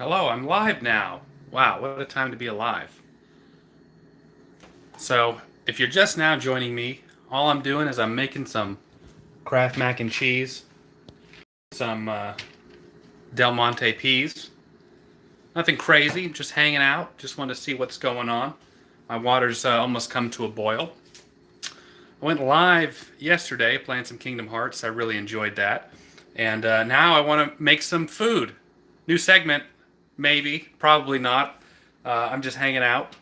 Hello, I'm live now. Wow, what a time to be alive. So, if you're just now joining me, all I'm doing is I'm making some Kraft mac and cheese, some Del Monte peas. Nothing crazy, just hanging out. Just want to see what's going on. My water's almost come to a boil. I went live yesterday playing some Kingdom Hearts. I really enjoyed that. And now I want to make some food. New segment, maybe, probably not. I'm just hanging out.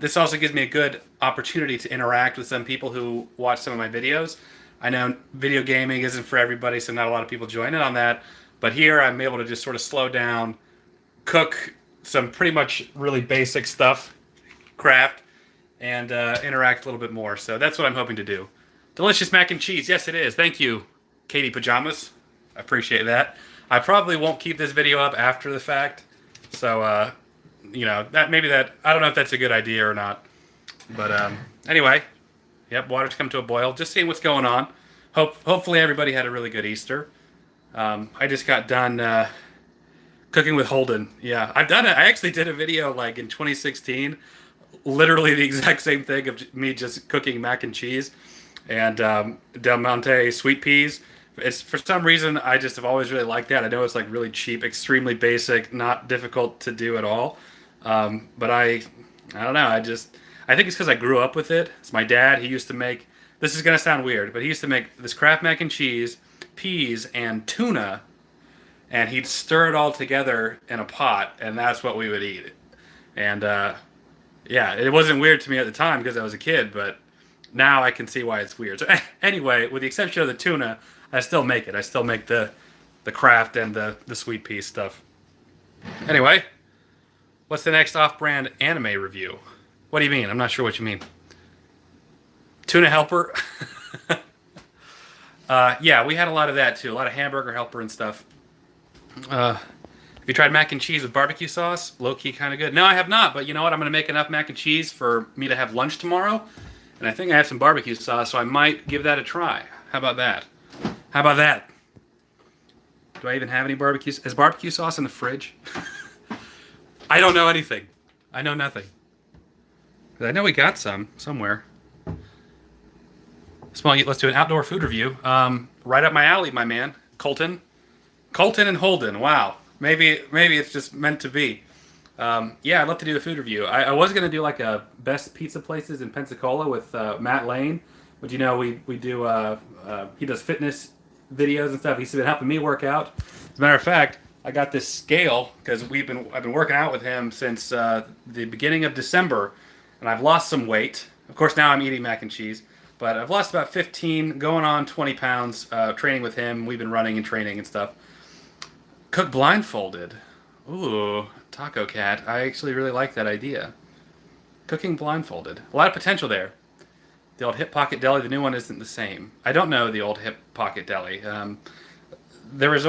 This also gives me a good opportunity to interact with some people who watch some of my videos. I know video gaming isn't for everybody, so not a lot of people join in on that. But here I'm able to just sort of slow down, cook some pretty much really basic stuff, craft, and interact a little bit more. So that's what I'm hoping to do. Delicious mac and cheese. Yes, it is. Thank you, Katie Pajamas. I appreciate that. I probably won't keep this video up after the fact. So, that I don't know if that's a good idea or not. But anyway, yep, water's come to a boil. Just seeing what's going on. Hopefully everybody had a really good Easter. I just got done cooking with Holden. Yeah, I've done it. I actually did a video like in 2016, literally the exact same thing of me just cooking mac and cheese and Del Monte sweet peas. It's for some reason I just have always really liked that. I know it's like really cheap, extremely basic, not difficult to do at all. But I don't know. I think it's because I grew up with it. It's my dad. He used to make. This is gonna sound weird, but he used to make this Kraft mac and cheese, peas, and tuna, and he'd stir it all together in a pot, and that's what we would eat. And yeah, it wasn't weird to me at the time because I was a kid, but now I can see why it's weird. So anyway, with the exception of the tuna, I still make it. I still make the Kraft and the sweet pea stuff. Anyway, what's the next off-brand anime review? What do you mean? I'm not sure what you mean. Tuna Helper? Yeah, we had a lot of that too. A lot of Hamburger Helper and stuff. Have you tried mac and cheese with barbecue sauce? Low-key kind of good. No, I have not, but you know what? I'm going to make enough mac and cheese for me to have lunch tomorrow. And I think I have some barbecue sauce, so I might give that a try. How about that? How about that? Do I even have any barbecue? Is barbecue sauce in the fridge? I don't know anything. I know nothing. I know we got some somewhere. Let's do an outdoor food review. Right up my alley, my man. Colton and Holden. Wow. Maybe it's just meant to be. Yeah, I'd love to do a food review. I was gonna do like a best pizza places in Pensacola with Matt Lane, but you know we do. He does fitness videos and stuff. He's been helping me work out. As a matter of fact, I got this scale because I've been working out with him since the beginning of December, and I've lost some weight. Of course, now I'm eating mac and cheese, but I've lost about 15, going on 20 pounds. Training with him, we've been running and training and stuff. Cook blindfolded. Ooh, Taco Cat. I actually really like that idea. Cooking blindfolded. A lot of potential there. The old Hip Pocket Deli, the new one isn't the same. I don't know the old Hip Pocket Deli. There was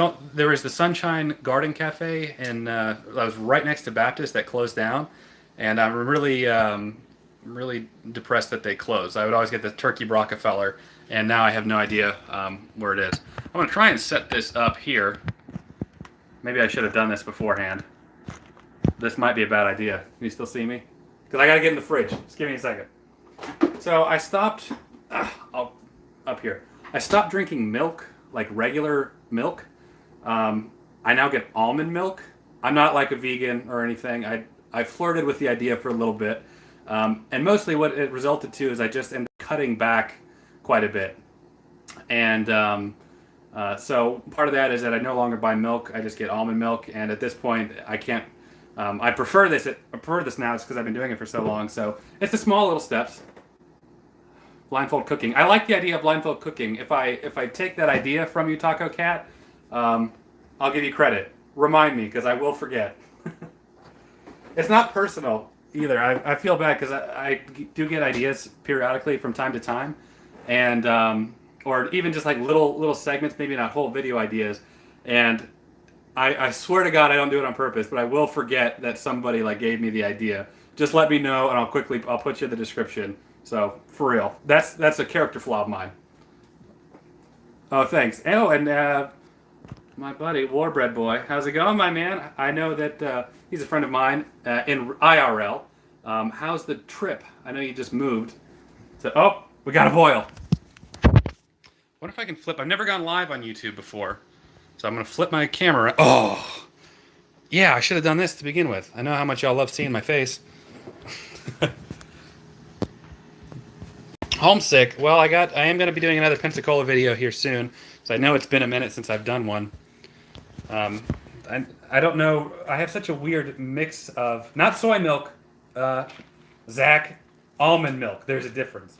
the Sunshine Garden Cafe, and that was right next to Baptist that closed down, and I'm really depressed that they closed. I would always get the Turkey Rockefeller, and now I have no idea where it is. I'm gonna try and set this up here. Maybe I should have done this beforehand. This might be a bad idea. Can you still see me? Because I gotta get in the fridge. Just give me a second. So I stopped. Up here. I stopped drinking milk, like regular milk. I now get almond milk. I'm not like a vegan or anything. I flirted with the idea for a little bit, and mostly what it resulted to is I just ended up cutting back quite a bit, and so part of that is that I no longer buy milk. I just get almond milk, and at this point I can't. I prefer this. I prefer this now. It's because I've been doing it for so long. So it's the small little steps. Blindfold cooking. I like the idea of blindfold cooking. If I take that idea from you, Taco Cat, I'll give you credit. Remind me, because I will forget. It's not personal either. I feel bad because I do get ideas periodically from time to time, and or even just like little segments, maybe not whole video ideas, and I swear to God I don't do it on purpose, but I will forget that somebody like gave me the idea. Just let me know, and I'll put you in the description. So for real, that's a character flaw of mine. Oh, thanks. Oh, and My buddy, Warbread Boy. How's it going, my man? I know that he's a friend of mine in IRL. How's the trip? I know you just moved. So, oh, we got a boil. What if I can flip? I've never gone live on YouTube before. So I'm going to flip my camera. Oh, yeah, I should have done this to begin with. I know how much y'all love seeing my face. Homesick. Well, I am going to be doing another Pensacola video here soon. So I know it's been a minute since I've done one. I don't know. I have such a weird mix of, not soy milk, Zach, almond milk. There's a difference.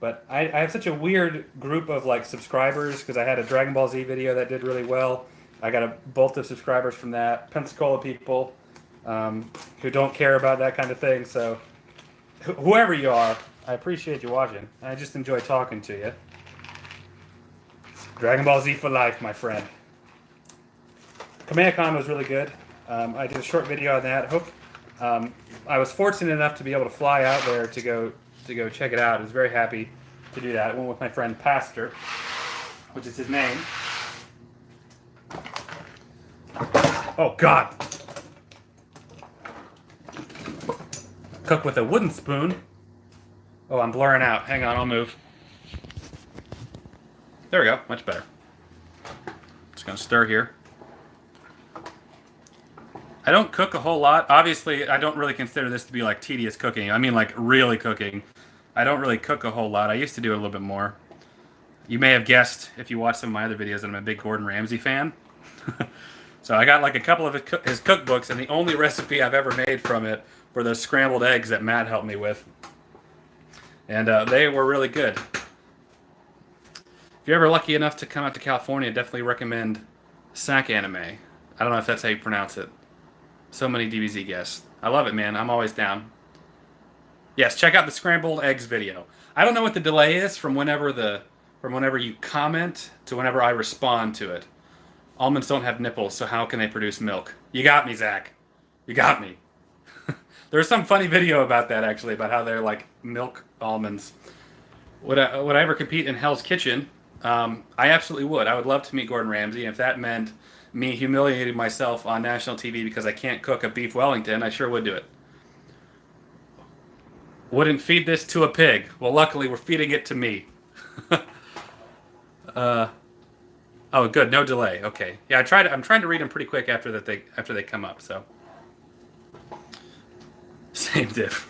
But I have such a weird group of like subscribers because I had a Dragon Ball Z video that did really well. I got a bolt of subscribers from that. Pensacola people who don't care about that kind of thing. So whoever you are, I appreciate you watching. I just enjoy talking to you. Dragon Ball Z for life, my friend. CommandCon was really good. I did a short video on that. I was fortunate enough to be able to fly out there to go check it out. I was very happy to do that. I went with my friend Pastor, which is his name. Oh God! Cook with a wooden spoon. Oh, I'm blurring out. Hang on, I'll move. There we go. Much better. Just gonna stir here. I don't cook a whole lot. Obviously, I don't really consider this to be like tedious cooking. I mean like really cooking. I don't really cook a whole lot. I used to do it a little bit more. You may have guessed if you watch some of my other videos that I'm a big Gordon Ramsay fan. So I got like a couple of his cookbooks, and the only recipe I've ever made from it were those scrambled eggs that Matt helped me with. And they were really good. If you're ever lucky enough to come out to California, definitely recommend Sac Anime. I don't know if that's how you pronounce it. So many DBZ guests. I love it, man. I'm always down. Yes, check out the scrambled eggs video. I don't know what the delay is from whenever you comment to whenever I respond to it. Almonds don't have nipples, so how can they produce milk? You got me, Zach. You got me. There's some funny video about that, actually, about how they're like milk almonds. Would I ever compete in Hell's Kitchen? I absolutely would. I would love to meet Gordon Ramsay. If that meant me humiliating myself on national TV because I can't cook a beef Wellington, I sure would do it. Wouldn't feed this to a pig. Well, luckily we're feeding it to me. Oh, good. No delay. Okay. Yeah, I'm trying to read them pretty quick after they come up. So same diff.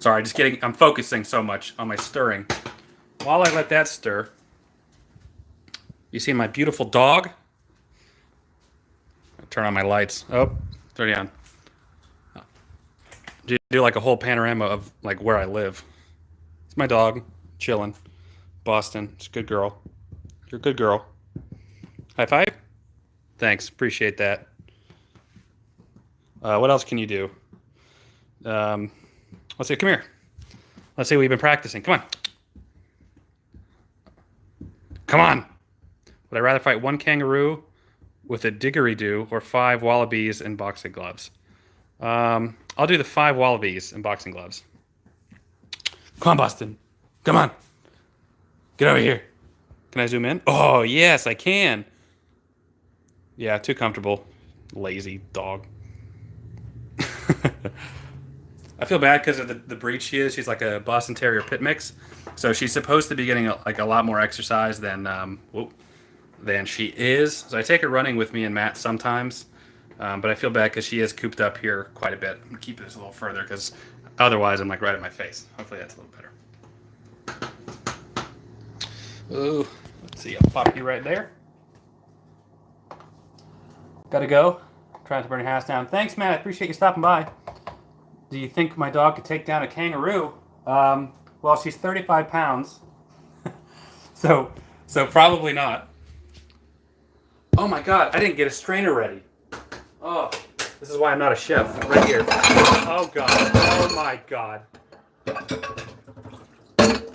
Sorry, I'm focusing so much on my stirring. While I let that stir, you see my beautiful dog? I'll turn on my lights. Oh, turn it on. Do like a whole panorama of like where I live. It's my dog, chilling. Boston, it's a good girl. You're a good girl. High five? Thanks, appreciate that. What else can you do? Let's see, come here. Let's see what you've been practicing. Come on. Come on. Would I rather fight one kangaroo with a didgeridoo or 5 wallabies in boxing gloves? I'll do the 5 wallabies in boxing gloves. Come on, Boston. Come on. Get over here. Can I zoom in? Oh, yes, I can. Yeah, too comfortable. Lazy dog. I feel bad because of the breed she is. She's like a Boston Terrier pit mix. So she's supposed to be getting a lot more exercise than she is. So I take her running with me and Matt sometimes. But I feel bad because she is cooped up here quite a bit. I'm going to keep this a little further because otherwise I'm like right at my face. Hopefully that's a little better. Oh, let's see. I'll pop you right there. Gotta go. Trying to burn your house down. Thanks, Matt. I appreciate you stopping by. Do you think my dog could take down a kangaroo? Well, she's 35 pounds. so probably not. Oh my God, I didn't get a strainer ready. Oh, this is why I'm not a chef. Right here. Oh God. Oh my God.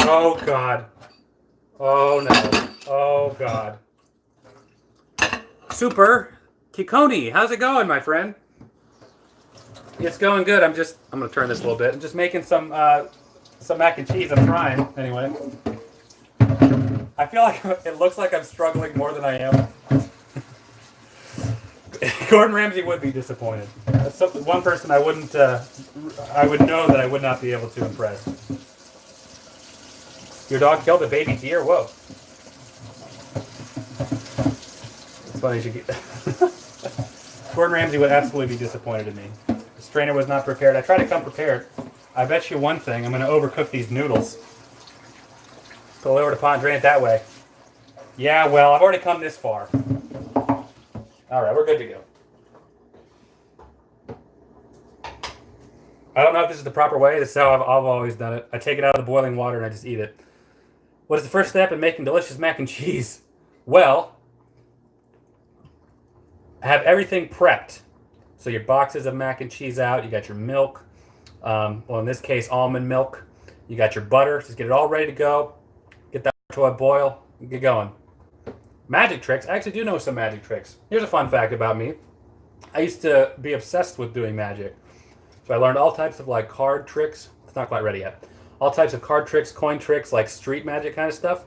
Oh God. Oh no. Oh God. Super Kikoni, how's it going, my friend? It's going good. I'm gonna turn this a little bit. I'm just making some mac and cheese. I'm trying anyway. I feel like it looks like I'm struggling more than I am. Gordon Ramsay would be disappointed. That's one person I wouldn't. I would know that I would not be able to impress. Your dog killed a baby deer. Whoa. It's funny. Gordon Ramsay would absolutely be disappointed in me. The strainer was not prepared. I tried to come prepared. I bet you one thing. I'm going to overcook these noodles. Go over to pot and drain it that way. Yeah, well, I've already come this far. All right, we're good to go. I don't know if this is the proper way. This is how I've always done it. I take it out of the boiling water and I just eat it. What is the first step in making delicious mac and cheese? Well, have everything prepped. So your boxes of mac and cheese out. You got your milk. Well, in this case, almond milk. You got your butter. Just get it all ready to go. Get that to a boil. And get going. Magic tricks. I actually do know some magic tricks. Here's a fun fact about me. I used to be obsessed with doing magic. So I learned all types of like card tricks. It's not quite ready yet. All types of card tricks, coin tricks, like street magic kind of stuff.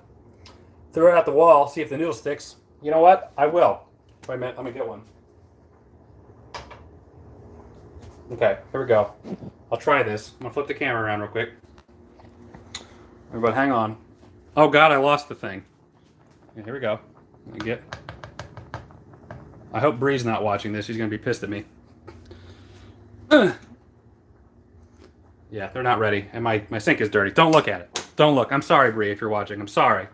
Throw it at the wall, see if the noodle sticks. You know what? I will. Wait a minute, let me get one. Okay, here we go. I'll try this. I'm gonna flip the camera around real quick. Everybody hang on. Oh God, I lost the thing. Okay, here we go. Let me get. I hope Bree's not watching this. She's gonna be pissed at me. Yeah, they're not ready. And my sink is dirty. Don't look at it. Don't look. I'm sorry, Bree, if you're watching. I'm sorry.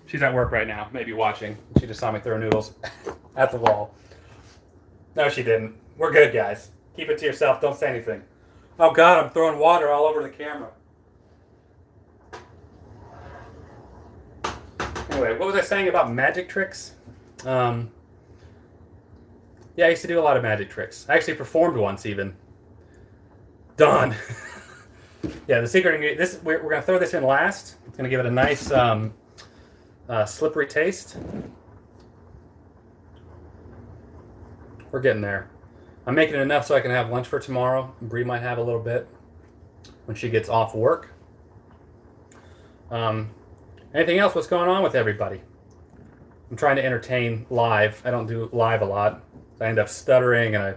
She's at work right now, maybe watching. She just saw me throw noodles at the wall. No, she didn't. We're good, guys. Keep it to yourself. Don't say anything. Oh, God, I'm throwing water all over the camera. Anyway, what was I saying about magic tricks? Yeah, I used to do a lot of magic tricks. I actually performed once, even. Done. Yeah, the secret ingredient. We're gonna throw this in last. It's gonna give it a nice slippery taste. We're getting there. I'm making it enough so I can have lunch for tomorrow. Bree might have a little bit when she gets off work. Anything else? What's going on with everybody? I'm trying to entertain live. I don't do live a lot. I end up stuttering and I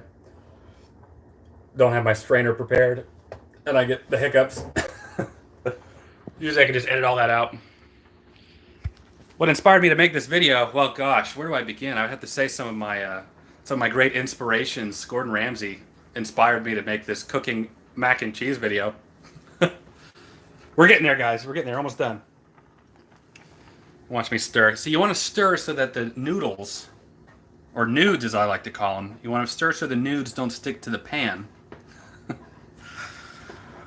don't have my strainer prepared and I get the hiccups. Usually I can just edit all that out. What inspired me to make this video? Well, gosh, where do I begin? I would have to say some of my great inspirations. Gordon Ramsay inspired me to make this cooking mac and cheese video. We're getting there, guys. We're getting there. Almost done. Watch me stir. So you want to stir so that the noodles, or nudes as I like to call them, you want to stir so the nudes don't stick to the pan.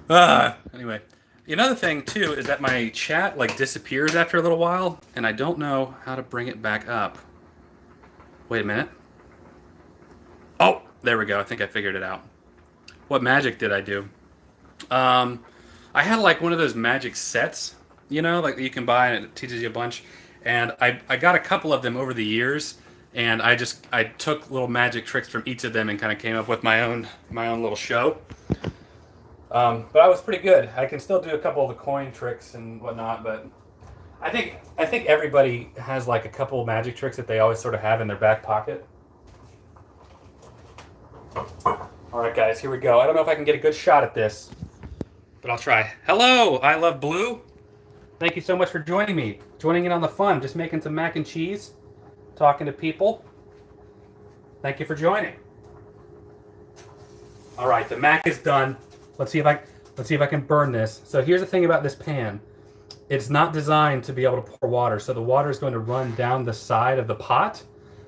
Anyway, another thing too is that my chat like disappears after a little while, and I don't know how to bring it back up. Wait a minute. Oh, there we go. I think I figured it out. What magic did I do? I had like one of those magic sets, you know, like that you can buy and it teaches you a bunch. And I got a couple of them over the years, and I took little magic tricks from each of them and kind of came up with my own little show. But I was pretty good. I can still do a couple of the coin tricks and whatnot, but I think everybody has like a couple of magic tricks that they always sort of have in their back pocket. All right, guys, here we go. I don't know if I can get a good shot at this, but I'll try. Hello, I Love Blue. Thank you so much for joining me. Joining in on the fun, just making some mac and cheese, talking to people. Thank you for joining. All right, the mac is done. Let's see if I can burn this. So here's the thing about this pan. It's not designed to be able to pour water, so the water is going to run down the side of the pot.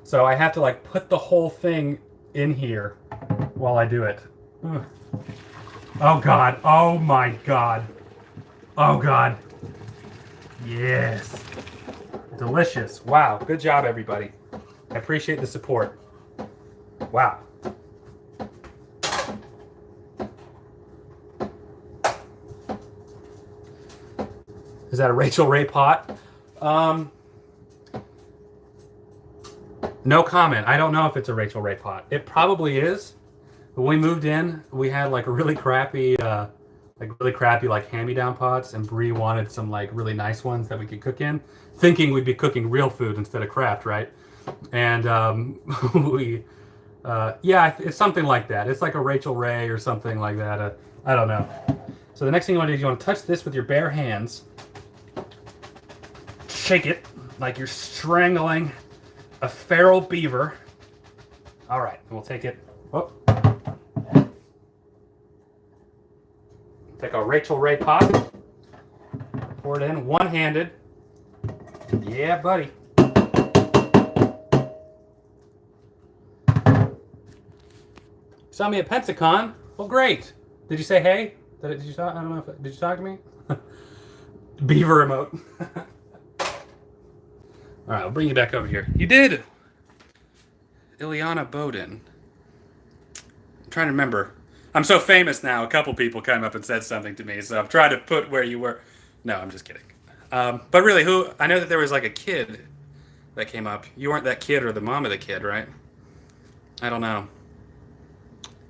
So I have to like put the whole thing in here while I do it. Ugh. Oh God, oh my God. Oh God. Yes. Delicious. Wow, good job everybody. I appreciate the support. Wow. Is that a Rachel Ray pot? No comment. I don't know if it's a Rachel Ray pot. It probably is, when we moved in, we had like a really crappy, like hand-me-down pots, and Bree wanted some like really nice ones that we could cook in, thinking we'd be cooking real food instead of Kraft, right? And we, yeah, it's something like that. It's like a Rachel Ray or something like that. I don't know. So the next thing you want to do is you want to touch this with your bare hands, shake it like you're strangling a feral beaver. All right, we'll take it. Oh. Take a Rachel Ray pot, pour it in one-handed. Yeah, buddy. Saw me at Pensacola. Well, great. Did you say hey? Did you talk? I don't know if did you talk to me? Beaver emote. All right, I'll bring you back over here. You did. Ileana Bowden. I'm trying to remember. I'm so famous now. A couple people came up and said something to me, so I'm trying to put where you were. No, I'm just kidding. But really, who? I know that there was like a kid that came up. You weren't that kid or the mom of the kid, right? I don't know.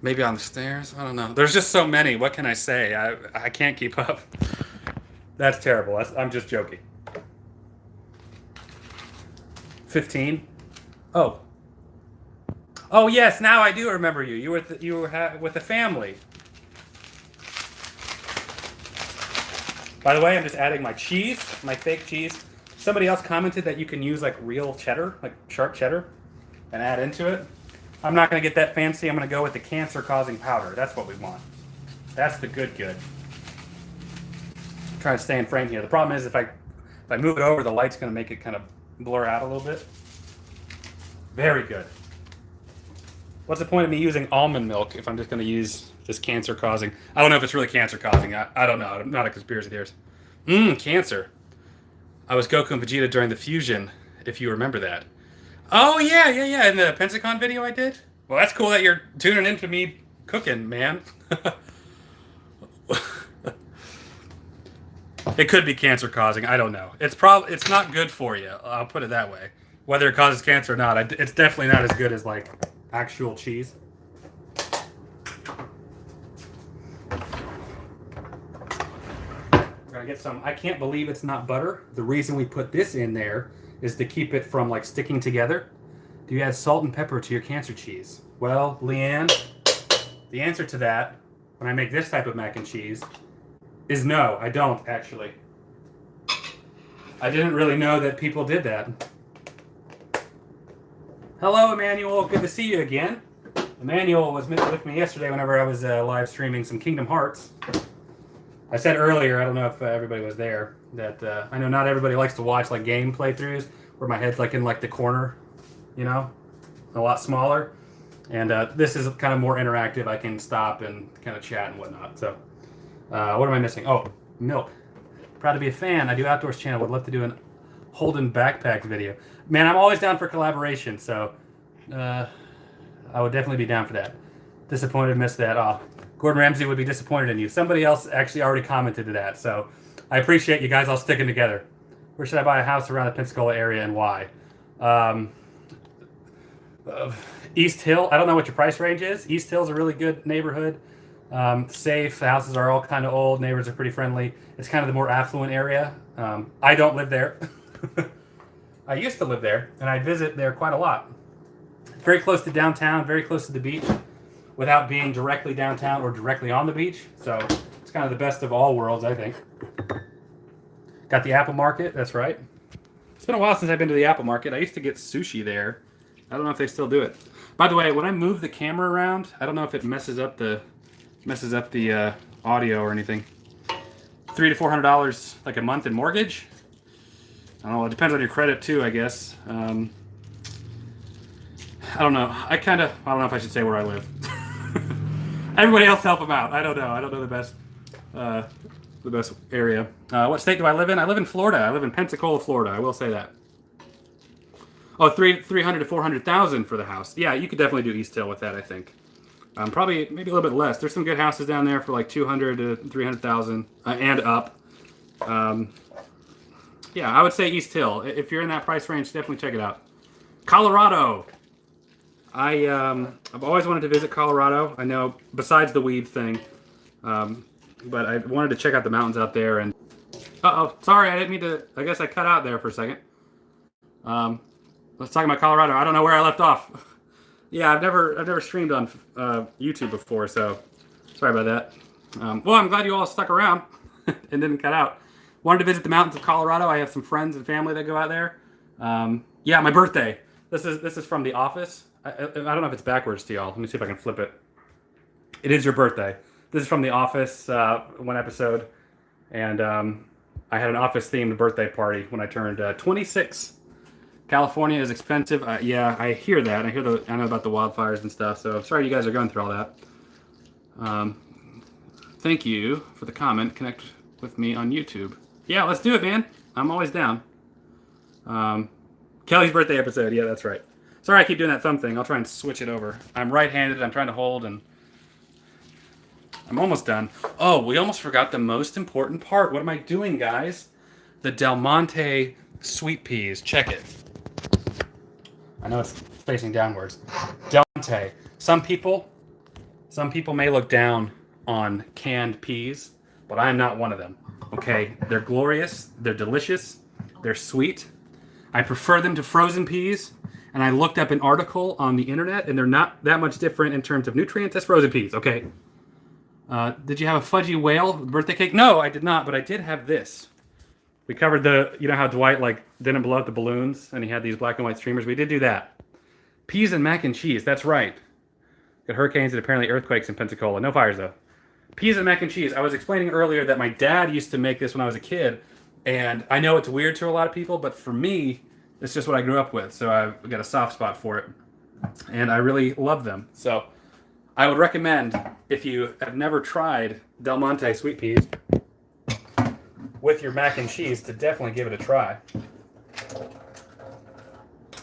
Maybe on the stairs? I don't know. There's just so many. What can I say? I can't keep up. That's terrible. I'm just joking. 15? Oh. Oh, yes. Now I do remember you. You were with the family. By the way, I'm just adding my cheese, my fake cheese. Somebody else commented that you can use like real cheddar, like sharp cheddar, and add into it. I'm not going to get that fancy. I'm going to go with the cancer-causing powder. That's what we want. That's the good. I'm trying to stay in frame here. The problem is if I move it over, the light's going to make it kind of blur out a little bit. Very good. What's the point of me using almond milk if I'm just going to use this cancer-causing? I don't know if it's really cancer-causing. I don't know. I'm not a conspiracy theorist. Cancer. I was Goku and Vegeta during the fusion, if you remember that. Oh, yeah. In the Pensacola video I did? Well, that's cool that you're tuning into me cooking, man. It could be cancer-causing. I don't know. It's not good for you. I'll put it that way. Whether it causes cancer or not, it's definitely not as good as, like, actual cheese. We're gonna get some. I can't believe it's not butter. The reason we put this in there is to keep it from like sticking together. Do you add salt and pepper to your cancer cheese? Well, Leanne, the answer to that, when I make this type of mac and cheese, is no, I don't actually. I didn't really know that people did that. Hello, Emmanuel. Good to see you again. Emmanuel was with me yesterday whenever I was live streaming some Kingdom Hearts. I said earlier, I don't know if everybody was there, that I know not everybody likes to watch like game playthroughs where my head's like in like the corner, you know, a lot smaller. And this is kind of more interactive. I can stop and kind of chat and whatnot. So what am I missing? Oh, milk. Proud to be a fan. I do Outdoors channel. Would love to do an Holden backpack video. Man, I'm always down for collaboration. So I would definitely be down for that. Disappointed, missed that. Oh, Gordon Ramsay would be disappointed in you. Somebody else actually already commented to that. So I appreciate you guys all sticking together. Where should I buy a house around the Pensacola area and why? East Hill. I don't know what your price range is. East Hill's a really good neighborhood. Safe. The houses are all kind of old. Neighbors are pretty friendly. It's kind of the more affluent area. I don't live there. I used to live there, and I visit there quite a lot. Very close to downtown, very close to the beach, without being directly downtown or directly on the beach. So it's kind of the best of all worlds, I think. Got the Apple Market, that's right. It's been a while since I've been to the Apple Market. I used to get sushi there. I don't know if they still do it. By the way, when I move the camera around, I don't know if it messes up the audio or anything. $300 to $400 like a month in mortgage. I don't know. It depends on your credit too, I guess. I don't know. I don't know if I should say where I live. Everybody else help them out. I don't know. I don't know the best area. What state do I live in? I live in Florida. I live in Pensacola, Florida. I will say that. Oh, 300 to 400,000 for the house. Yeah, you could definitely do East Hill with that, I think. Probably maybe a little bit less. There's some good houses down there for like 200 to 300,000 and up. Yeah, I would say East Hill. If you're in that price range, definitely check it out. Colorado. I've always wanted to visit Colorado. I know, besides the weed thing, but I wanted to check out the mountains out there. And sorry, I didn't mean to. I guess I cut out there for a second. Let's talk about Colorado. I don't know where I left off. Yeah, I've never streamed on YouTube before, so sorry about that. Well, I'm glad you all stuck around and didn't cut out. Wanted to visit the mountains of Colorado. I have some friends and family that go out there. Yeah, my birthday. This is from The Office. I don't know if it's backwards to y'all. Let me see if I can flip it. It is your birthday. This is from The Office, one episode, and I had an Office-themed birthday party when I turned 26. California is expensive. Yeah, I hear that. I know about the wildfires and stuff. So sorry you guys are going through all that. Thank you for the comment. Connect with me on YouTube. Yeah, let's do it, man. I'm always down. Kelly's birthday episode. Yeah, that's right. Sorry I keep doing that thumb thing. I'll try and switch it over. I'm right-handed. I'm trying to hold, and I'm almost done. Oh, we almost forgot the most important part. What am I doing, guys? The Del Monte sweet peas. Check it. I know it's facing downwards. Del Monte. Some people may look down on canned peas, but I am not one of them. Okay, they're glorious, they're delicious, they're sweet. I prefer them to frozen peas, and I looked up an article on the internet, and they're not that much different in terms of nutrients as frozen peas. Okay. Did you have a fudgy whale birthday cake? No, I did not, but I did have this. We covered you know how Dwight didn't blow up the balloons and he had these black and white streamers? We did do that. Peas and mac and cheese, that's right. Got hurricanes and apparently earthquakes in Pensacola. No fires though. Peas and mac and cheese. I was explaining earlier that my dad used to make this when I was a kid, and I know it's weird to a lot of people, but for me, it's just what I grew up with, so I've got a soft spot for it. And I really love them. So I would recommend, if you have never tried Del Monte sweet peas with your mac and cheese, to definitely give it a try.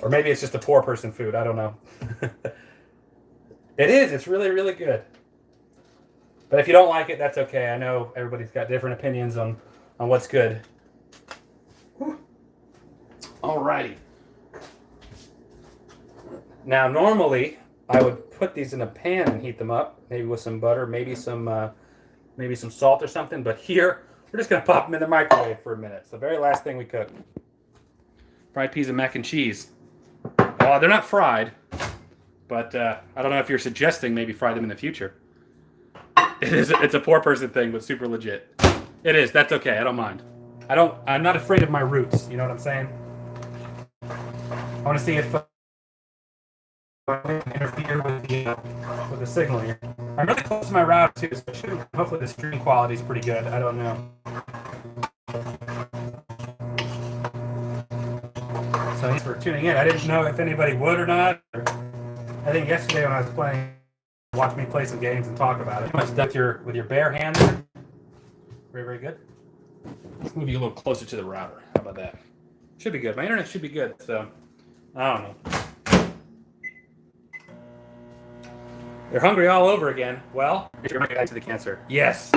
Or maybe it's just a poor person food. I don't know. It is. It's really, really good. But if you don't like it, that's okay. I know everybody's got different opinions on what's good. Whew. Alrighty. Now, normally, I would put these in a pan and heat them up, maybe with some butter, maybe some salt or something. But here, we're just going to pop them in the microwave for a minute. It's the very last thing we cook. Fried peas and mac and cheese. Oh, they're not fried, but I don't know if you're suggesting maybe fry them in the future. It's a poor person thing, but super legit. It is. That's okay. I don't mind. I'm not afraid of my roots. You know what I'm saying? I want to see if I interfere with the signal here. I'm really close to my router too, so hopefully the stream quality is pretty good. I don't know. So thanks for tuning in. I didn't know if anybody would or not. I think yesterday when I was playing, watch me play some games and talk about it. Too much done with your bare hand. Very, very good. Let's move you a little closer to the router. How about that? Should be good. My internet should be good, so I don't know. They're hungry all over again. Well, you're going back to the cancer. Yes.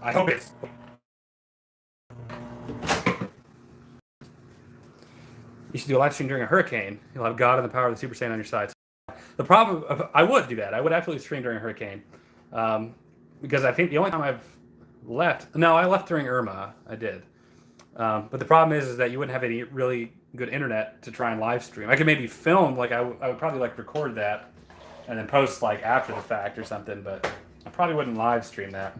I hope it's. You should do a live stream during a hurricane. You'll have God and the power of the Super Saiyan on your side. The problem, I would do that. I would absolutely stream during a hurricane. Because I think the only time I've left, no, I left during Irma. I did. But the problem is that you wouldn't have any really good internet to try and live stream. I could maybe film, I would probably record that and then post after the fact or something, but I probably wouldn't live stream that.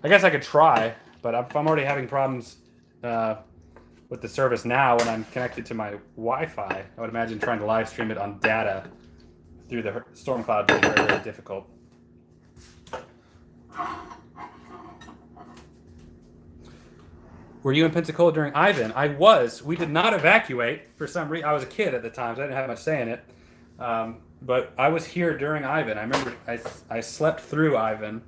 I guess I could try, but if I'm already having problems with the service now when I'm connected to my Wi-Fi, I would imagine trying to live stream it on data through the storm cloud would be very, very difficult. Were you in Pensacola during Ivan? I was. We did not evacuate for some reason. I was a kid at the time, so I didn't have much say in it. But I was here during Ivan. I remember I slept through Ivan,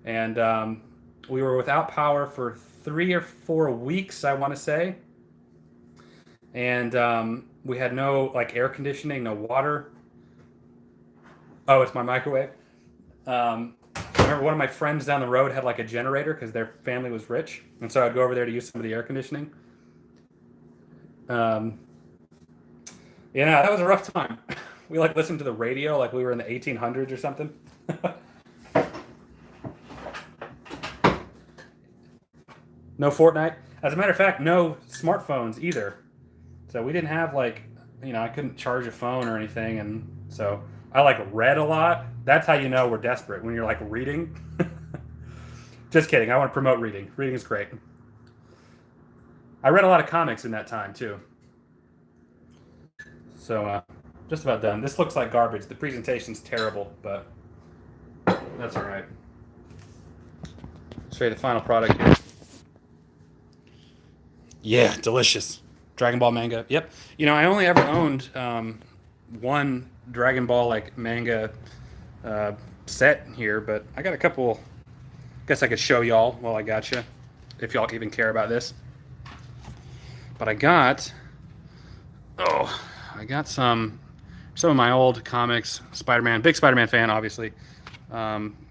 and we were without power for 3 or 4 weeks, I want to say. And we had no air conditioning, no water. Oh, it's my microwave. I remember one of my friends down the road had a generator because their family was rich, and so I'd go over there to use some of the air conditioning. Yeah, that was a rough time. We like listened to the radio like we were in the 1800s or something. No Fortnite. As a matter of fact, no smartphones either. So we didn't have like, I couldn't charge a phone or anything, and so I like read a lot. That's how you know we're desperate, when you're like reading. Just kidding. I want to promote reading. Reading is great. I read a lot of comics in that time too. So just about done. This looks like garbage. The presentation's terrible, but that's all right. Show you the final product here. Yeah, delicious. Dragon Ball manga. Yep. I only ever owned one Dragon Ball like manga set here, but I got a couple. Guess I could show y'all while I got you, if y'all even care about this. But I got some of my old comics. Spider-Man, big Spider-Man fan, obviously.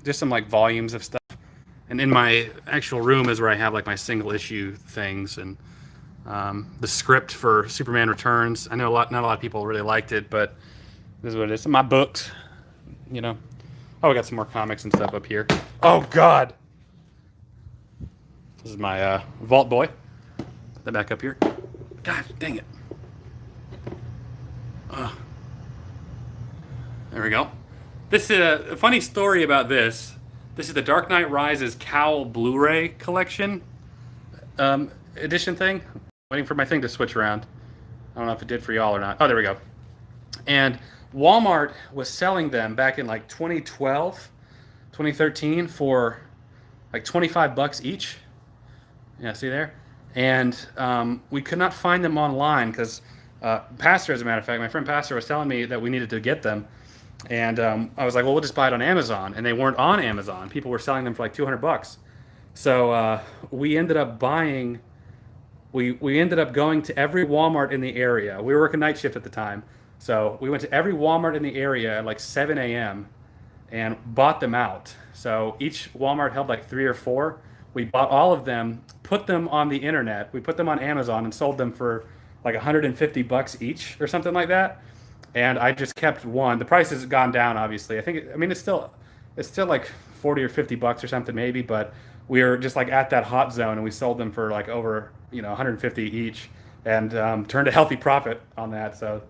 Just some like volumes of stuff. And in my actual room is where I have like my single issue things and the script for Superman Returns. I know not a lot of people really liked it, but this is what it is. My books, Oh, we got some more comics and stuff up here. Oh God, this is my Vault Boy. Put that back up here. God dang it. There we go. This is a funny story about this. This is the Dark Knight Rises Cowl Blu-ray collection edition thing. Waiting for my thing to switch around. I don't know if it did for y'all or not. Oh, there we go. And Walmart was selling them back in like 2012, 2013 for like $25 each. Yeah, see there? And we could not find them online because Pastor, as a matter of fact, my friend Pastor was telling me that we needed to get them. And I was like, well, we'll just buy it on Amazon. And they weren't on Amazon. People were selling them for like $200. So we ended up buying... We ended up going to every Walmart in the area. We were working night shift at the time. So we went to every Walmart in the area at like 7 a.m. and bought them out. So each Walmart held like 3 or 4. We bought all of them, put them on the internet. We put them on Amazon and sold them for like $150 each or something like that. And I just kept one. The price has gone down, obviously. It's still like 40 or $50 or something maybe, but we were just like at that hot zone and we sold them for like over 150 each and turned a healthy profit on that. So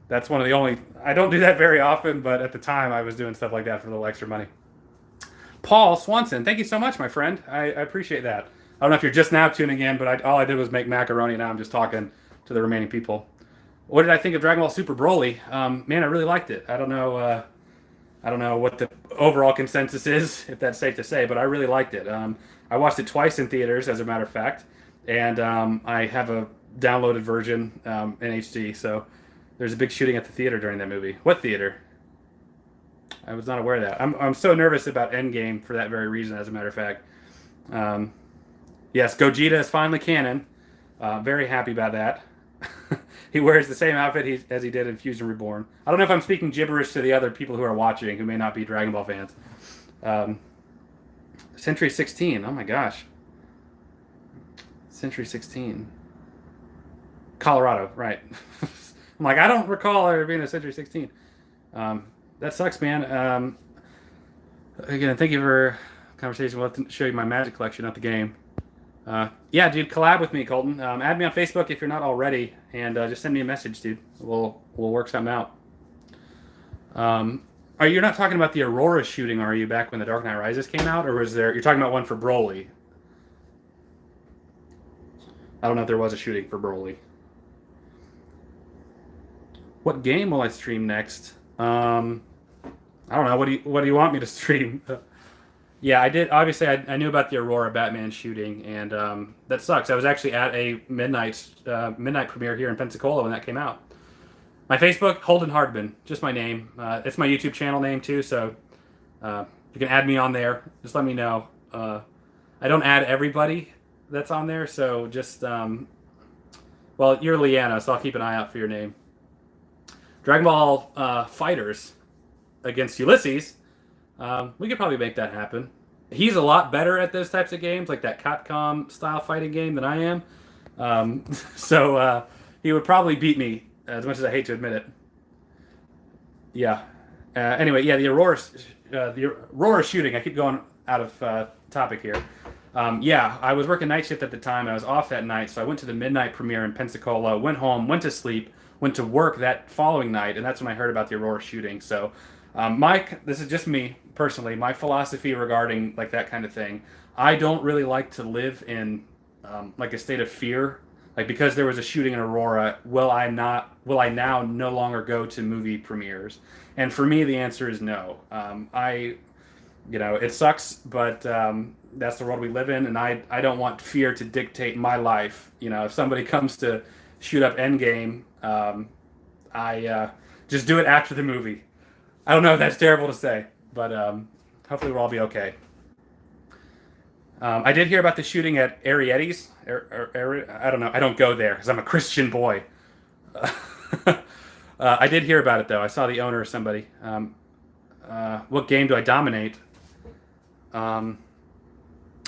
that's one of the only, I don't do that very often, but at the time I was doing stuff like that for a little extra money. Paul Swanson, thank you so much, my friend. I appreciate that. I don't know if you're just now tuning in, but all I did was make macaroni. Now I'm just talking to the remaining people. What did I think of Dragon Ball Super Broly? Man, I really liked it. I don't know what the overall consensus is, if that's safe to say, but I really liked it. I watched it twice in theaters, as a matter of fact, and I have a downloaded version in HD. So there's a big shooting at the theater during that movie. What theater? I was not aware of that. I'm so nervous about Endgame for that very reason, as a matter of fact. Yes, Gogeta is finally canon. Very happy about that. He wears the same outfit as he did in Fusion Reborn. I don't know if I'm speaking gibberish to the other people who are watching who may not be Dragon Ball fans. Century 16. Oh my gosh. Century 16. Colorado, right. I'm like, I don't recall there being a Century 16. That sucks, man. Again, thank you for the conversation. We'll have to show you my Magic collection, not the game. Yeah, dude, collab with me, Colton. Add me on Facebook if you're not already, and just send me a message, dude. We'll work something out. You're not talking about the Aurora shooting, are you? Back when the Dark Knight Rises came out, or was there? You're talking about one for Broly. I don't know if there was a shooting for Broly. What game will I stream next? I don't know. What do you want me to stream? Yeah, I did. Obviously, I knew about the Aurora Batman shooting, and that sucks. I was actually at a midnight premiere here in Pensacola when that came out. My Facebook, Holden Hardman, just my name. It's my YouTube channel name too, so you can add me on there. Just let me know. I don't add everybody that's on there, so just well, you're Leanna, so I'll keep an eye out for your name. Dragon Ball Fighters against Ulysses. We could probably make that happen. He's a lot better at those types of games, like that Capcom style fighting game, than I am. So he would probably beat me, as much as I hate to admit it. Yeah. Anyway, yeah, the Aurora shooting. I keep going out of topic here. Yeah, I was working night shift at the time. I was off that night, so I went to the midnight premiere in Pensacola. Went home, went to sleep, went to work that following night, and that's when I heard about the Aurora shooting. So, this is just me personally. My philosophy regarding like that kind of thing. I don't really like to live in like a state of fear. Like because there was a shooting in Aurora, will I not? Will I now no longer go to movie premieres? And for me, the answer is no. It sucks, but that's the world we live in, and I don't want fear to dictate my life. If somebody comes to shoot up Endgame, I just do it after the movie. I don't know if that's terrible to say, but hopefully we'll all be okay. I did hear about the shooting at Arietti's. I don't know. I don't go there because I'm a Christian boy. I did hear about it though. I saw the owner or somebody. What game do I dominate? Um,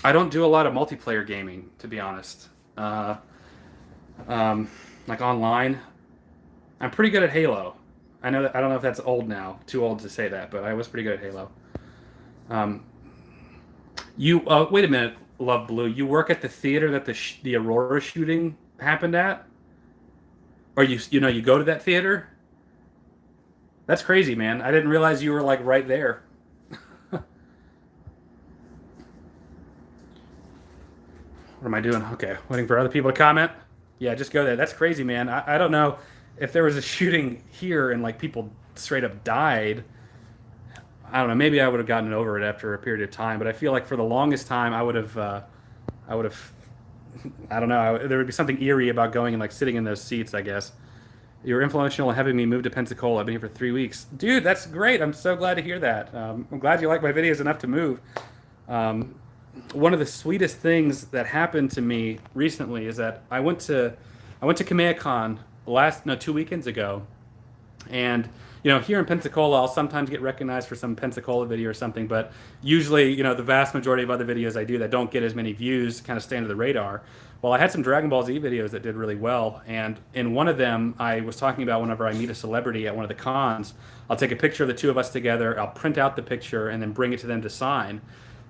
I don't do a lot of multiplayer gaming, to be honest. Like online, I'm pretty good at Halo. I don't know if that's old now, too old to say that, but I was pretty good at Halo. Um, you wait a minute, Love Blue. You work at the theater that the Aurora shooting happened at, or you go to that theater? That's crazy, man. I didn't realize you were like right there. What am I doing? Okay, waiting for other people to comment. Yeah, just go there. That's crazy, man. I don't know if there was a shooting here and like people straight up died. I don't know. Maybe I would have gotten over it after a period of time, but I feel like for the longest time I would have. I don't know. There would be something eerie about going and like sitting in those seats. I guess you were influential in having me move to Pensacola. I've been here for 3 weeks, dude. That's great. I'm so glad to hear that. I'm glad you like my videos enough to move. Um, One of the sweetest things that happened to me recently is that I went to Kamehacon last no 2 weekends ago, and here in Pensacola, I'll sometimes get recognized for some Pensacola video or something, but usually, the vast majority of other videos I do that don't get as many views kind of stay under the radar. Well, I had some Dragon Ball Z videos that did really well, and in one of them, I was talking about whenever I meet a celebrity at one of the cons, I'll take a picture of the two of us together, I'll print out the picture, and then bring it to them to sign.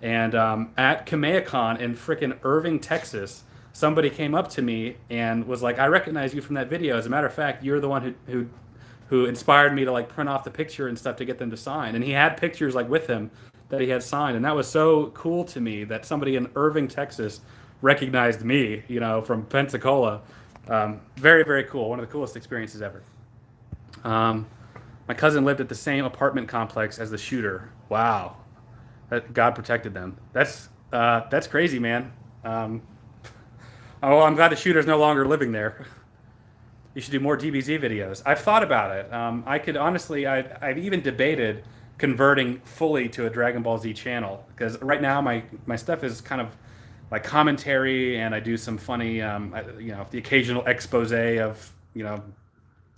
And at Kamehacon in frickin' Irving, Texas, somebody came up to me and was like, "I recognize you from that video. As a matter of fact, you're the one who inspired me to like print off the picture and stuff to get them to sign." And he had pictures like with him that he had signed, and that was so cool to me that somebody in Irving, Texas, recognized me, from Pensacola. Very, very cool. One of the coolest experiences ever. Um, my cousin lived at the same apartment complex as the shooter. Wow, that God protected them. That's crazy, man. Um, oh, well, I'm glad the shooter's no longer living there. You should do more DBZ videos. I've thought about it. I could honestly, I've even debated converting fully to a Dragon Ball Z channel because right now my stuff is kind of like commentary, and I do some funny, the occasional expose of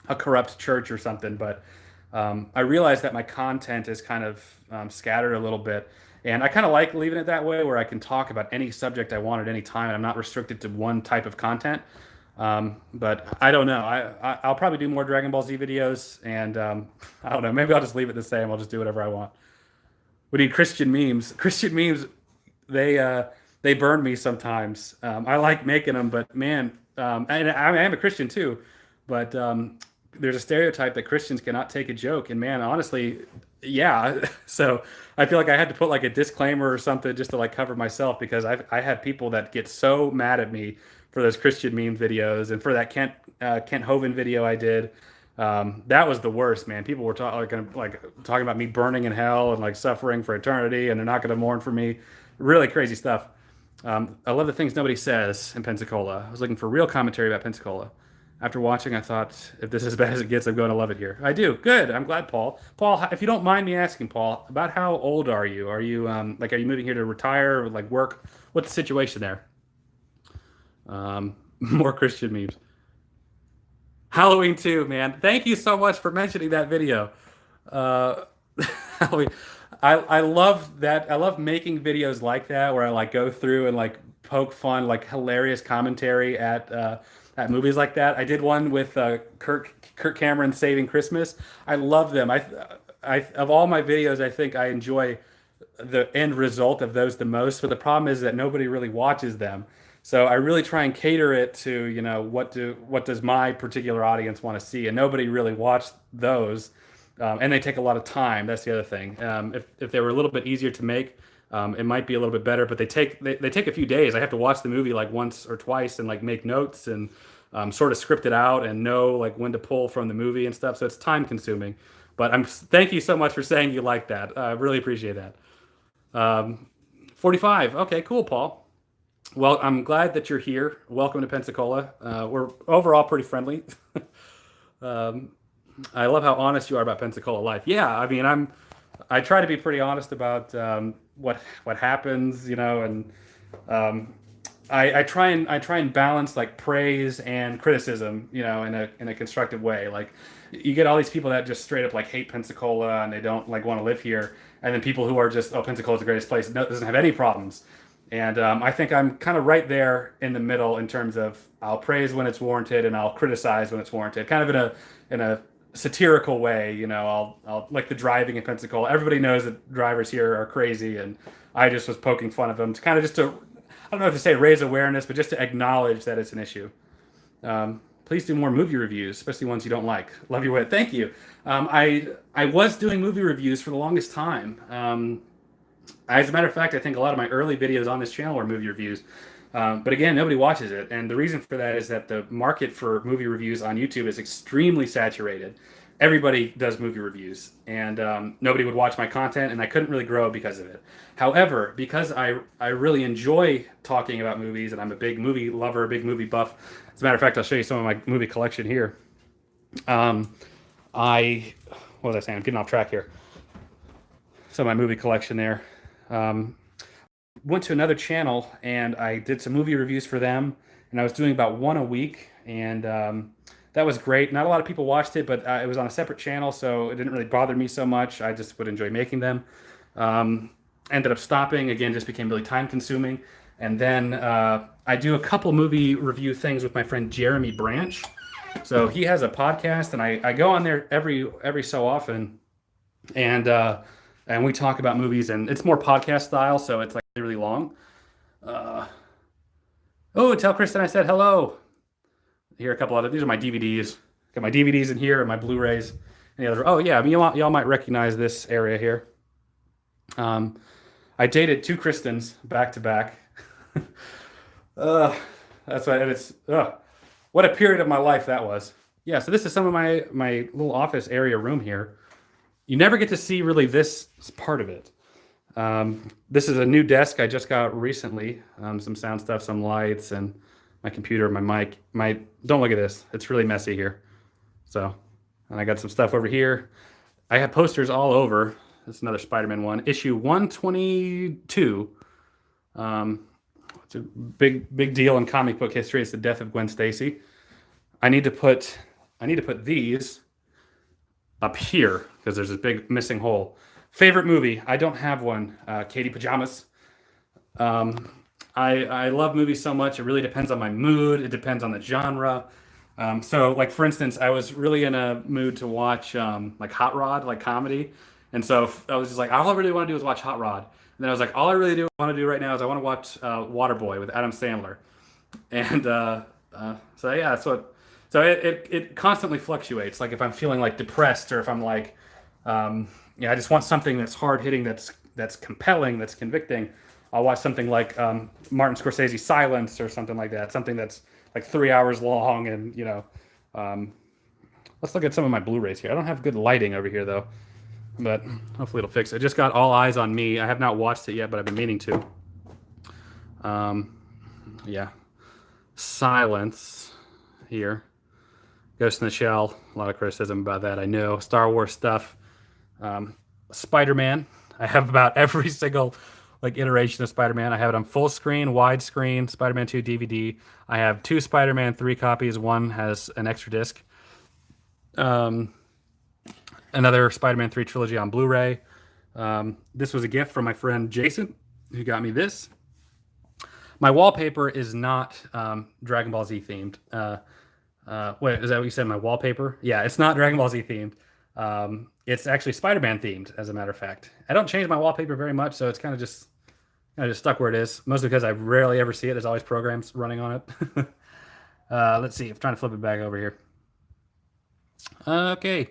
a corrupt church or something. But I realize that my content is kind of scattered a little bit, and I kind of like leaving it that way, where I can talk about any subject I want at any time, and I'm not restricted to one type of content. But I don't know. I'll probably do more Dragon Ball Z videos, and I don't know. Maybe I'll just leave it the same. I'll just do whatever I want. We need Christian memes. Christian memes, they burn me sometimes. I like making them, but man, and I am a Christian too, but there's a stereotype that Christians cannot take a joke, and man, honestly, yeah. So I feel like I had to put like a disclaimer or something just to like cover myself, because I had people that get so mad at me for those Christian meme videos, and for that Kent Hovind video I did. That was the worst, man. People were talking about me burning in hell and like suffering for eternity, and they're not going to mourn for me. Really crazy stuff. I love the things nobody says in Pensacola. I was looking for real commentary about Pensacola. After watching, I thought, if this is as bad as it gets, I'm going to love it here. I do. Good. I'm glad, Paul. Paul, if you don't mind me asking, Paul, about how old are you? Are you are you moving here to retire or like work? What's the situation there? More Christian memes. Halloween 2, man. Thank you so much for mentioning that video. Uh, Halloween. I love that. I love making videos like that where I like go through and like poke fun, like hilarious commentary at movies like that. I did one with Kirk Cameron Saving Christmas. I love them. I of all my videos, I think I enjoy the end result of those the most. But the problem is that nobody really watches them. So I really try and cater it to, what does my particular audience want to see, and nobody really watched those, and they take a lot of time. That's the other thing. If they were a little bit easier to make, it might be a little bit better. But they take a few days. I have to watch the movie like once or twice and like make notes and sort of script it out and know like when to pull from the movie and stuff. So it's time consuming. But thank you so much for saying you like that. I really appreciate that. 45. Okay, cool, Paul. Well, I'm glad that you're here. Welcome to Pensacola. We're overall pretty friendly. um, I love how honest you are about Pensacola life. Yeah, I mean, I try to be pretty honest about what happens, and um, I try and balance like praise and criticism, in a constructive way. Like you get all these people that just straight up like hate Pensacola and they don't like want to live here, and then people who are just, oh, Pensacola's the greatest place, no, doesn't have any problems. And I think I'm kind of right there in the middle in terms of I'll praise when it's warranted and I'll criticize when it's warranted, kind of in a satirical way. I'll like the driving in Pensacola. Everybody knows that drivers here are crazy, and I just was poking fun of them to kind of just to, I don't know if to say raise awareness, but just to acknowledge that it's an issue. Please do more movie reviews, especially ones you don't like. Love your wit. Thank you. I was doing movie reviews for the longest time. As a matter of fact, I think a lot of my early videos on this channel were movie reviews. But again, nobody watches it. And the reason for that is that the market for movie reviews on YouTube is extremely saturated. Everybody does movie reviews, and nobody would watch my content, and I couldn't really grow because of it. However, because I really enjoy talking about movies, and I'm a big movie lover, a big movie buff. As a matter of fact, I'll show you some of my movie collection here. Um, what was I saying? I'm getting off track here. So my movie collection there. Um, Went to another channel and I did some movie reviews for them, and I was doing about one a week, and that was great. Not a lot of people watched it, but it was on a separate channel, so it didn't really bother me so much. I just would enjoy making them. Um, Ended up stopping again, just became really time consuming. And then I do a couple movie review things with my friend Jeremy Branch. So he has a podcast, and I go on there every so often, and we talk about movies, and it's more podcast style, so it's like really long. Uh, oh, tell Kristen I said hello. Here are a couple other. These are my DVDs. Got my DVDs in here and my Blu-rays. Any other? Oh yeah, I mean, y'all might recognize this area here. Um, I dated two Kristens back to back. Uh, that's why it's. What a period of my life that was. Yeah, so this is some of my little office area room here. You never get to see really this part of it. This is a new desk I just got recently. Some sound stuff, some lights, and my computer, my mic. Don't look at this. It's really messy here. So, and I got some stuff over here. I have posters all over. This is another Spider-Man one, issue 122. It's a big deal in comic book history. It's the death of Gwen Stacy. I need to put these up here because there's a big missing hole. Favorite movie? I don't have one. Katie Pajamas. I love movies so much. It really depends on my mood. It depends on the genre. So, like for instance, I was really in a mood to watch like Hot Rod, like comedy, and so I was just like, all I really want to do is watch Hot Rod. And then I was like, all I really want to do right now is I want to watch Waterboy with Adam Sandler. And so yeah, that's what. So it constantly fluctuates. Like if I'm feeling like depressed, or if I'm like, I just want something that's hard hitting, that's compelling, that's convicting. I'll watch something like Martin Scorsese's Silence or something like that. Something that's like 3 hours long, and let's look at some of my Blu-rays here. I don't have good lighting over here though, but hopefully it'll fix it. I just got All Eyes on Me. I have not watched it yet, but I've been meaning to. Yeah, Silence here. Ghost in the Shell. A lot of criticism about that, I know. Star Wars stuff. Spider-Man. I have about every single like iteration of Spider-Man. I have it on full screen, widescreen, Spider-Man 2 DVD. I have 2 Spider-Man 3 copies. One has an extra disc. Another Spider-Man 3 trilogy on Blu-ray. This was a gift from my friend Jason, who got me this. My wallpaper is not Dragon Ball Z themed. Wait, is that what you said? My wallpaper? Yeah, it's not Dragon Ball Z themed. It's actually Spider-Man themed, as a matter of fact. I don't change my wallpaper very much, so it's kind of just stuck where it is. Mostly because I rarely ever see it. There's always programs running on it. Let's see. I'm trying to flip it back over here. Okay, a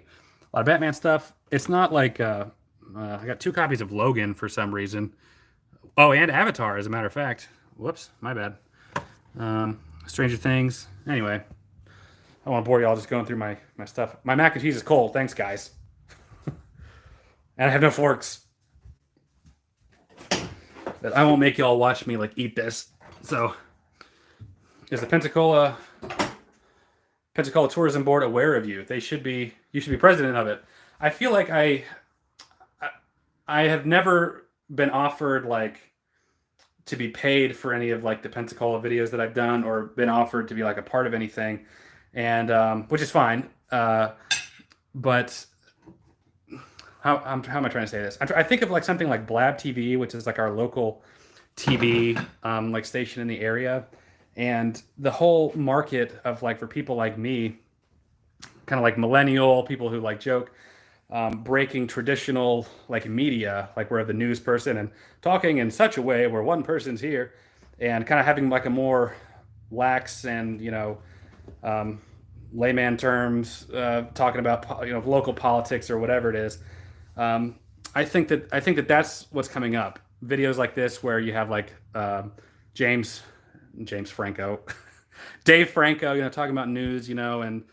lot of Batman stuff. It's not like I got 2 copies of Logan for some reason. Oh, and Avatar, as a matter of fact. Whoops, my bad. Stranger Things. Anyway, I don't want to bore y'all just going through my stuff. My mac and cheese is cold. Thanks, guys. And I have no forks. But I won't make y'all watch me like eat this. So, is the Pensacola Tourism Board aware of you? They should be. You should be president of it. I feel like I have never been offered like to be paid for any of like the Pensacola videos that I've done, or been offered to be like a part of anything, and which is fine. But how am I trying to say this? I think of like something like Blab TV, which is like our local TV like station in the area, and the whole market of like for people like me, kind of like millennial people who like joke, breaking traditional like media, like we're the news person and talking in such a way where one person's here, and kind of having like a more lax and layman terms, talking about local politics or whatever it is. I think that that's what's coming up. Videos like this where you have like James Franco, Dave Franco, talking about news, and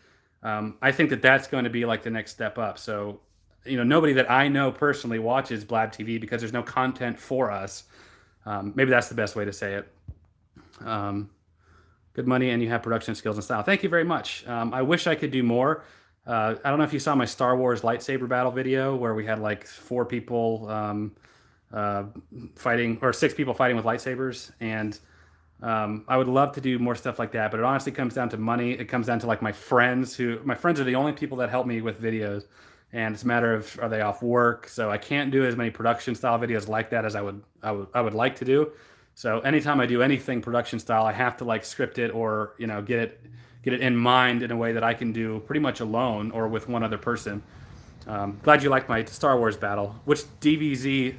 I think that that's going to be like the next step up. So, nobody that I know personally watches Blab TV because there's no content for us. Maybe that's the best way to say it. Good money, and you have production skills and style. Thank you very much. I wish I could do more. I don't know if you saw my Star Wars lightsaber battle video where we had like 4 people fighting, or 6 people fighting with lightsabers, and I would love to do more stuff like that, but it honestly comes down to money. It comes down to like my friends are the only people that help me with videos, and it's a matter of, are they off work? So I can't do as many production style videos like that as I would like to do. So anytime I do anything production style, I have to like script it, or get it in mind in a way that I can do pretty much alone or with one other person. Glad you liked my Star Wars battle. Which DBZ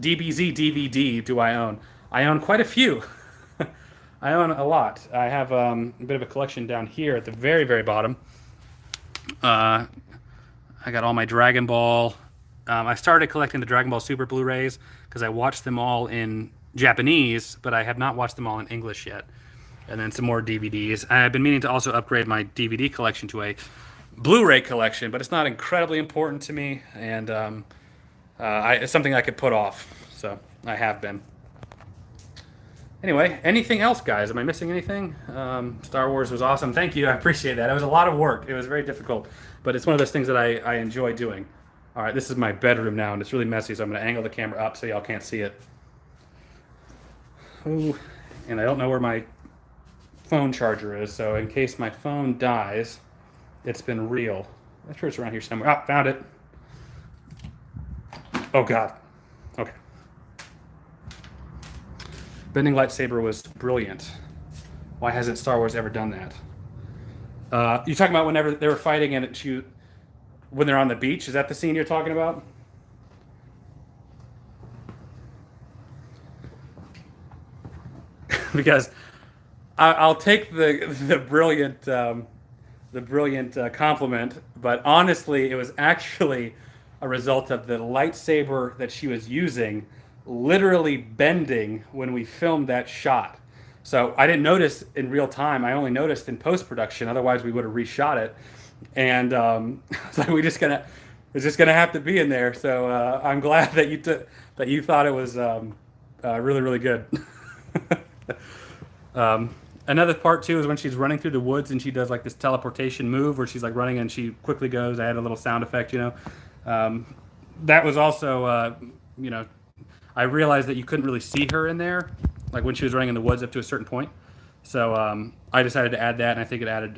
DVD do I own? I own quite a few. I own a lot. I have a bit of a collection down here at the very, very bottom. I got all my Dragon Ball. I started collecting the Dragon Ball Super Blu-rays because I watched them all in Japanese, but I have not watched them all in English yet. And then some more DVDs. I've been meaning to also upgrade my DVD collection to a Blu-ray collection, but it's not incredibly important to me, and it's something I could put off. So I have been. Anyway, anything else, guys? Am I missing anything? Star Wars was awesome. Thank you. I appreciate that. It was a lot of work. It was very difficult, but it's one of those things that I enjoy doing. All right, this is my bedroom now, and it's really messy, so I'm going to angle the camera up so y'all can't see it. Ooh, and I don't know where my phone charger is, so in case my phone dies, it's been real. I'm sure it's around here somewhere. Ah, found it. Oh, God. Okay. Bending lightsaber was brilliant. Why hasn't Star Wars ever done that? You're talking about whenever they were fighting and when they're on the beach? Is that the scene you're talking about? Because I'll take the brilliant compliment, but honestly, it was actually a result of the lightsaber that she was using literally bending when we filmed that shot. So I didn't notice in real time. I only noticed in post-production. Otherwise, we would have reshot it. And so it's just gonna have to be in there. So I'm glad that you thought it was really, really good. Another part too is when she's running through the woods and she does like this teleportation move where she's like running and she quickly goes. I had a little sound effect, that was also, I realized that you couldn't really see her in there, like when she was running in the woods up to a certain point. So I decided to add that, and I think it added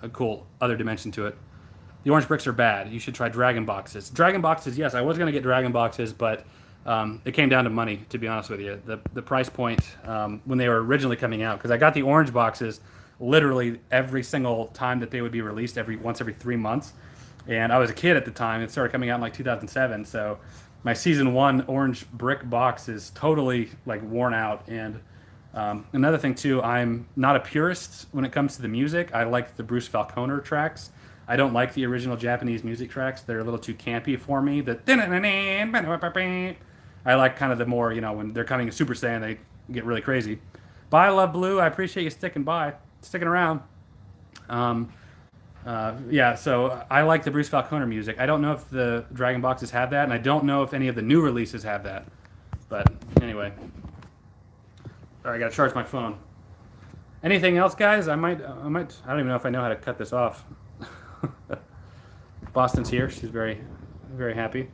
a cool other dimension to it. The orange bricks are bad. You should try Dragon boxes. Dragon boxes, yes, I was going to get Dragon boxes, but It came down to money, to be honest with you. The price point when they were originally coming out, because I got the orange boxes literally every single time that they would be released, once every 3 months, and I was a kid at the time. It started coming out in like 2007, so my season one orange brick box is totally like worn out. And another thing too, I'm not a purist when it comes to the music. I like the Bruce Falconer tracks. I don't like the original Japanese music tracks. They're a little too campy for me. I like kind of the more, when they're coming to Super Saiyan, they get really crazy. Bye, Love Blue. I appreciate you sticking around. Um, yeah, so I like the Bruce Falconer music. I don't know if the Dragon boxes have that, and I don't know if any of the new releases have that. But anyway, all right, I gotta charge my phone. Anything else, guys? I don't even know if I know how to cut this off. Boston's here. She's very, very happy.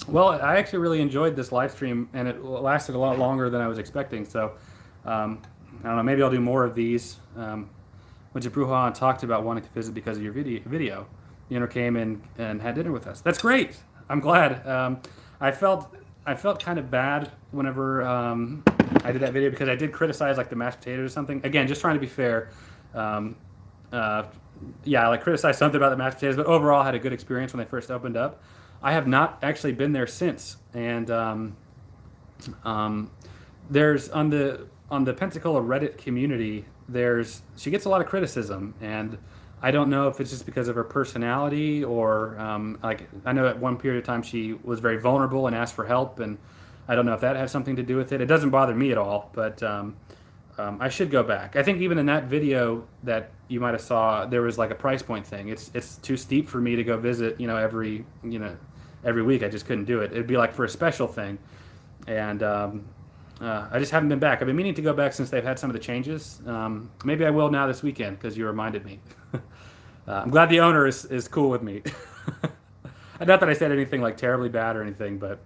Well, I actually really enjoyed this live stream, and it lasted a lot longer than I was expecting. So, I don't know. Maybe I'll do more of these. Which Bruhan talked about wanting to visit because of your video. Came in and had dinner with us. That's great. I'm glad. I felt kind of bad whenever I did that video because I did criticize like the mashed potatoes or something. Again, just trying to be fair. Yeah, I like criticized something about the mashed potatoes, but overall I had a good experience when they first opened up. I have not actually been there since, and there's on the Pensacola Reddit community. She gets a lot of criticism, and I don't know if it's just because of her personality or like I know at one period of time she was very vulnerable and asked for help, and I don't know if that has something to do with it. It doesn't bother me at all, but I should go back. I think even in that video that you might have saw, there was like a price point thing. It's too steep for me to go visit, every week. I just couldn't do it. It'd be like for a special thing, and I just haven't been back. I've been meaning to go back since they've had some of the changes. Maybe I will now this weekend because you reminded me. I'm glad the owner is cool with me. Not that I said anything like terribly bad or anything, but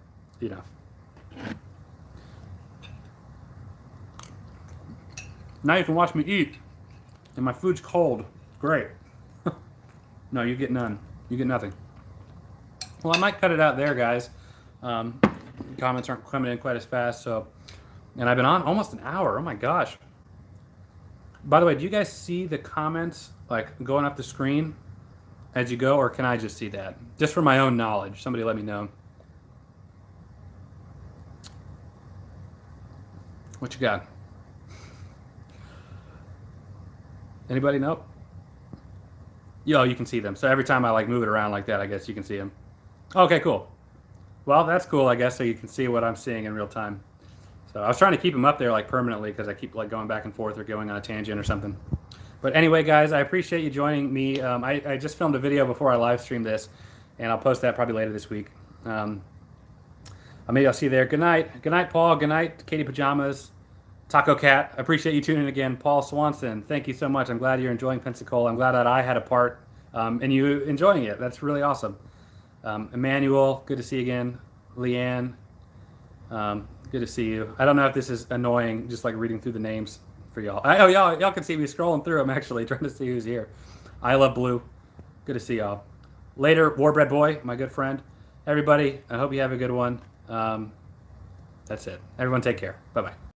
Now you can watch me eat, and my food's cold. Great. No, you get none. You get nothing. Well, I might cut it out there, guys. Comments aren't coming in quite as fast, and I've been on almost an hour. Oh my gosh. By the way, do you guys see the comments like going up the screen as you go, or can I just see that? Just for my own knowledge. Somebody let me know. What you got? Anybody know? Yo, you can see them. So every time I like move it around like that, I guess you can see them. Okay, cool. Well, that's cool, I guess, so you can see what I'm seeing in real time. So I was trying to keep them up there like permanently because I keep like going back and forth or going on a tangent or something. But anyway, guys, I appreciate you joining me. I just filmed a video before I live streamed this, and I'll post that probably later this week. Maybe I'll see you there. Good night. Good night, Paul. Good night, Katie Pajamas. Taco Cat, I appreciate you tuning in again. Paul Swanson, thank you so much. I'm glad you're enjoying Pensacola. I'm glad that I had a part in you enjoying it. That's really awesome. Emmanuel, good to see you again. Leanne, good to see you. I don't know if this is annoying, just like reading through the names for y'all. Y'all can see me scrolling through. I'm actually trying to see who's here. I love blue. Good to see y'all. Later, Warbread Boy, my good friend. Everybody, I hope you have a good one. That's it. Everyone take care. Bye-bye.